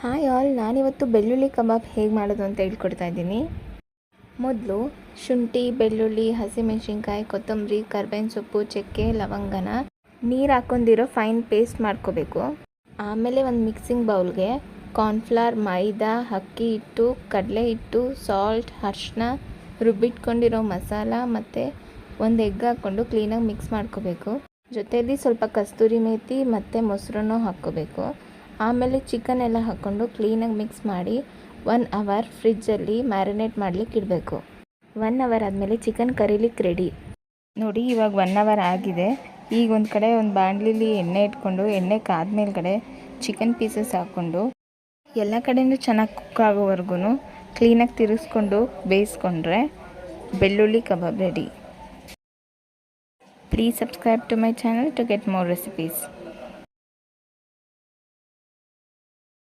Hi all, ನಾನಿವತ್ತು ಬೆಳ್ಳುಳ್ಳಿ ಕಬಾಬ್ ಹೇಗೆ ಮಾಡೋದು ಅಂತ ಹೇಳ್ಕೊಡ್ತಾ ಇದ್ದೀನಿ. ಮೊದಲು ಶುಂಠಿ, ಬೆಳ್ಳುಳ್ಳಿ, ಹಸಿಮೆಣಸಿನ್ಕಾಯಿ, ಕೊತ್ತಂಬರಿ, ಕರ್ಬೇವಿನ ಸೊಪ್ಪು, ಚಕ್ಕೆ, ಲವಂಗನ ನೀರು ಹಾಕೊಂಡಿರೋ ಫೈನ್ ಪೇಸ್ಟ್ ಮಾಡ್ಕೋಬೇಕು. ಆಮೇಲೆ ಒಂದು ಮಿಕ್ಸಿಂಗ್ ಬೌಲ್ಗೆ ಕಾರ್ನ್ಫ್ಲವರ್, ಮೈದಾ, ಅಕ್ಕಿ ಹಿಟ್ಟು, ಕಡಲೆ ಹಿಟ್ಟು, ಸಾಲ್ಟ್, ಅರಿಶಿನ, ರುಬ್ಬಿಟ್ಕೊಂಡಿರೋ ಮಸಾಲ ಮತ್ತು ಒಂದು ಎಗ್ ಹಾಕ್ಕೊಂಡು ಕ್ಲೀನಾಗಿ ಮಿಕ್ಸ್ ಮಾಡ್ಕೋಬೇಕು. ಜೊತೆಯಲ್ಲಿ ಸ್ವಲ್ಪ ಕಸ್ತೂರಿ ಮೇಥಿ ಮತ್ತು ಮೊಸರನ್ನು ಹಾಕ್ಕೋಬೇಕು. ಆಮೇಲೆ ಚಿಕನ್ ಎಲ್ಲ ಹಾಕ್ಕೊಂಡು ಕ್ಲೀನಾಗಿ ಮಿಕ್ಸ್ ಮಾಡಿ 1 ಅವರ್ ಫ್ರಿಜ್ಜಲ್ಲಿ ಮ್ಯಾರಿನೇಟ್ ಮಾಡಲಿಕ್ಕೆ ಇಡಬೇಕು. 1 ಅವರ್ ಆದಮೇಲೆ ಚಿಕನ್ ಕರೀಲಿಕ್ಕೆ ರೆಡಿ. ನೋಡಿ, ಇವಾಗ 1 ಅವರ್ ಆಗಿದೆ. ಈಗ ಒಂದು ಕಡೆ ಒಂದು ಬಾಣಲಿಲಿ ಎಣ್ಣೆ ಇಟ್ಕೊಂಡು ಎಣ್ಣೆ ಕಾದ್ಮೇಲೆ ಚಿಕನ್ ಪೀಸಸ್ ಹಾಕ್ಕೊಂಡು ಎಲ್ಲ ಕಡೆಯೂ ಚೆನ್ನಾಗಿ ಕುಕ್ ಆಗೋವರೆಗೂ ಕ್ಲೀನಾಗಿ ತಿರುಗಿಸ್ಕೊಂಡು ಬೇಯಿಸ್ಕೊಂಡ್ರೆ ಬೆಳ್ಳುಳ್ಳಿ kebab ready. Please subscribe to my channel to get more recipes.